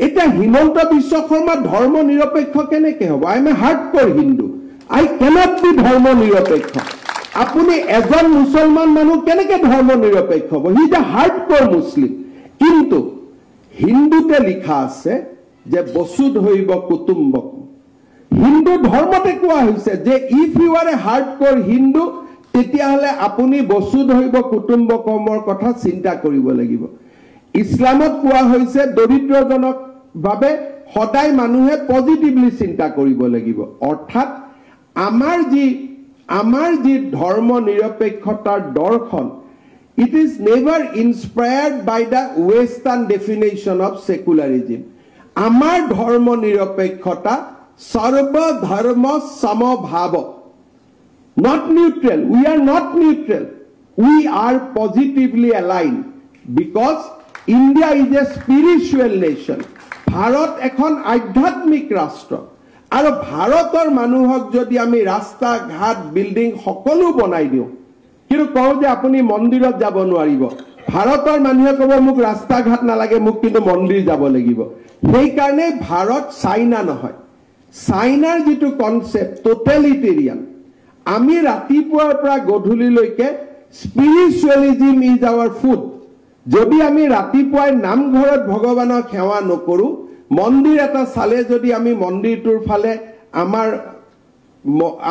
এটা হিমন্ত বিশ্ব শৰ্মা ধৰ্ম নিৰপেক্ষ কেনেকে হ'ব? I am a hardcore Hindu, I cannot be ধৰ্ম নিৰপেক্ষ। আপুনি এজন মুছলমান মানুহ কেনেকে ধৰ্ম নিৰপেক্ষ হ'ব? হি ইজ এ হাৰ্ডক'ৰ মুছলিম। কিন্তু হিন্দুতে লিখা আছে যে বসুধৈৱ কুটুম্বকম। হিন্দু ধৰ্মতে কোৱা হৈছে যে if U R A hardcore Hindu, তেতিয়াহ'লে আপুনি বসুধৈৱ কুটুম্বকমৰ কথা চিন্তা কৰিব লাগিব। ইছলামত কোৱা হৈছে দৰিদ্ৰজনক বাবে সদায় মানুহে পজিটিভলি চিন্তা কৰিব লাগিব। অৰ্থাৎ আমাৰ যি ধৰ্ম নিৰপেক্ষতাৰ দৰ্শন, it is never inspired by the western definition of secularism. Amar dharma nirapekkota sarva dharma samabhava, not neutral. We are not neutral, we are positively aligned, because India is a spiritual nation. Bharat ekhon adhyatmik rashtra, aru bharator manuhok jodi ami rasta ghat building সকলো বনাই দিও, কিন্তু কওঁ যে আপুনি মন্দিৰত যাব নোৱাৰিব, ভাৰতৰ মানুহে ক'ব মোক ৰাস্তা ঘাট নালাগে, মোক কিন্তু মন্দিৰ যাব লাগিব। সেইকাৰণে ভাৰত চাইনা নহয়। চাইনাৰ যিটো কনচেপ্ট টোটেলিটেৰিয়ান, আমি ৰাতিপুৱাৰ পৰা গধূলিলৈকে স্পিৰিচুৱেলিজিম ইজ আৱাৰ ফুড। যদি আমি ৰাতিপুৱাই নামঘৰত ভগৱানক সেৱা নকৰোঁ, মন্দিৰ এটা চালে যদি আমি মন্দিৰটোৰ ফালে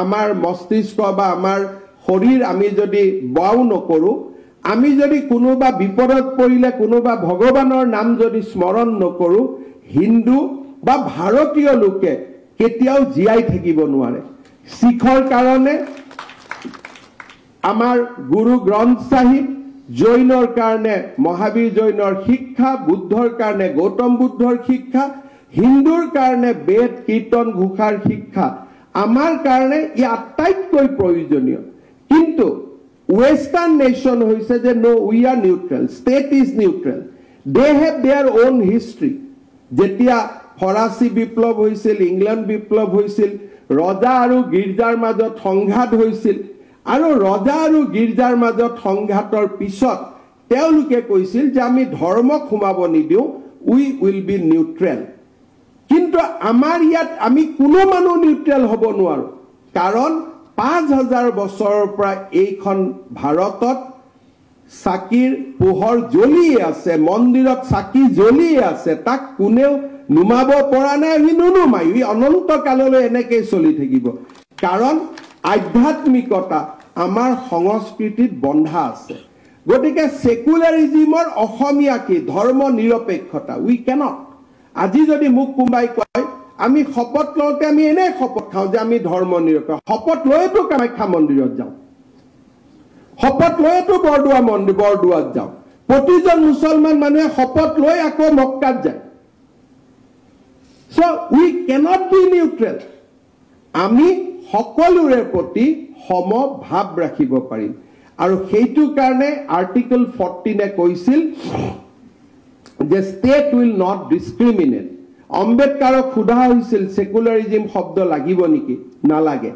আমাৰ মস্তিষ্ক বা আমাৰ শৰীৰ আমি যদি বাও নকৰোঁ, আমি যদি কোনোবা বিপদত পৰিলে কোনোবা ভগৱানৰ নাম যদি স্মৰণ নকৰোঁ, হিন্দু বা ভাৰতীয় লোকে কেতিয়াও জীয়াই থাকিব নোৱাৰে। শিখৰ কাৰণে আমাৰ গুৰু গ্ৰন্থ চাহিব, জৈনৰ কাৰণে মহাবীৰ জৈনৰ শিক্ষা, বুদ্ধৰ কাৰণে গৌতম বুদ্ধৰ শিক্ষা, হিন্দুৰ কাৰণে বেদ কীৰ্তন ঘোষাৰ শিক্ষা আমাৰ কাৰণে ই আটাইতকৈ প্ৰয়োজনীয়। কিন্তু ওয়েস্টার্ন নেশন হইছে যে no we are neutral, state is neutral, they have their own history. যেতিয়া ফরাসি বিপ্লৱ হৈছিল, ইংল্যান্ড বিপ্লৱ হৈছিল, ৰজা আৰু গীৰ্জাৰ মাজত সংঘাত হৈছিল, আৰু ৰজা আৰু গীৰ্জাৰ মাজত সংঘাতৰ পিছত তেওঁলোকে কৈছিল যে আমি ধৰ্মক সোমাব নিদিওঁ, উই উইল বি নিউট্ৰেল। কিন্তু আমাৰ ইয়াত আমি কোনো মানুহ নিউট্ৰেল হ'ব নোৱাৰো, কাৰণ 5000 বছৰৰ পৰা এইখন ভাৰতত চাকিৰ পোহৰ জ্বলিয়ে আছে, মন্দিৰত চাকি জ্বলিয়ে আছে, তাক কোনেও নুমাব পৰা নাই, ই নুনুমাই, ই অনন্ত কাললৈ এনেকৈ চলি থাকিব। কাৰণ আধ্যাত্মিকতা আমাৰ সংস্কৃতিত বন্ধা আছে। গতিকে সেকুলাৰিজিমৰ অসমীয়া কি? ধৰ্ম নিৰপেক্ষতা। উই কেনট। আজি যদি মোক কোনোবাই কয় আমি শপত লওঁতে আমি এনে শপত খাওঁ যে আমি ধৰ্ম নিৰপেক্ষ, শপত লৈতো কামাখ্যা মন্দিৰত যাওঁ, শপত লৈতো বৰদোৱাত যাওঁ, প্ৰতিজন মুছলমান মানুহে শপত লৈ আকৌ মক্কাত যায়। চ' উই কেনট বি নিউট্ৰেল। আমি সকলোৰে প্ৰতি সমভাৱ ৰাখিব পাৰিম, আৰু সেইটো কাৰণে আৰ্টিকল 14 কৈছিল যে ষ্টেট উইল নট ডিছক্ৰিমিনেট। আম্বেদকাৰক সোধা হৈছিল সেকুলাৰিজিম শব্দ লাগিব নেকি? নালাগে।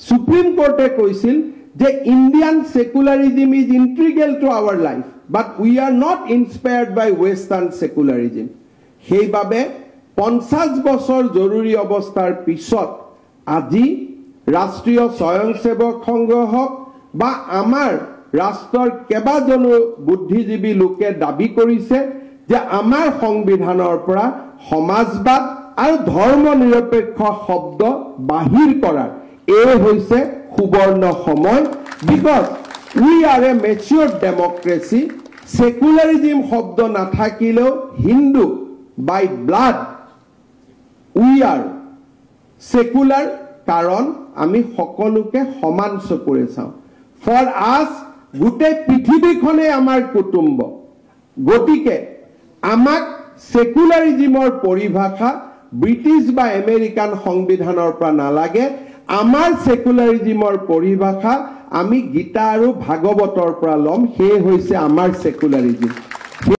সুপ্ৰিম কোৰ্টে কৈছিল যে Indian secularism is integral to our life, but we are not inspired by western secularism. সেইবাবে 50 বছৰ জৰুৰী অৱস্থাৰ পিছত আজি ৰাষ্ট্ৰীয় স্বয়ংসেৱক সংঘ হওক বা আমাৰ ৰাষ্ট্ৰৰ কেইবাজনো বুদ্ধিজীৱী লোকে দাবী কৰিছে যে আমাৰ সংবিধানৰ পৰা সমাজবাদ আৰু ধৰ্ম নিৰপেক্ষ শব্দ বাহিৰ কৰাৰ এই হৈছে সুবৰ্ণ সময়। Because we are a mature democracy. Secularism শব্দ নাথাকিলেও Hindu by blood we are secular, কাৰণ আমি সকলোকে সমান চকুৰে চাওঁ। ফৰ আছ গোটেই পৃথিৱীখনে আমাৰ কুটুম্ব। গতিকে আমাক সেকুলাৰিজিমৰ পৰিভাষা ব্ৰিটিছ বা আমেৰিকান সংবিধানৰ পৰা নালাগে। আমাৰ সেকুলাৰিজিমৰ পৰিভাষা আমি গীতা আৰু ভাগৱতৰ পৰা ল'ম। সেই হৈছে আমাৰ সেকুলাৰিজিম।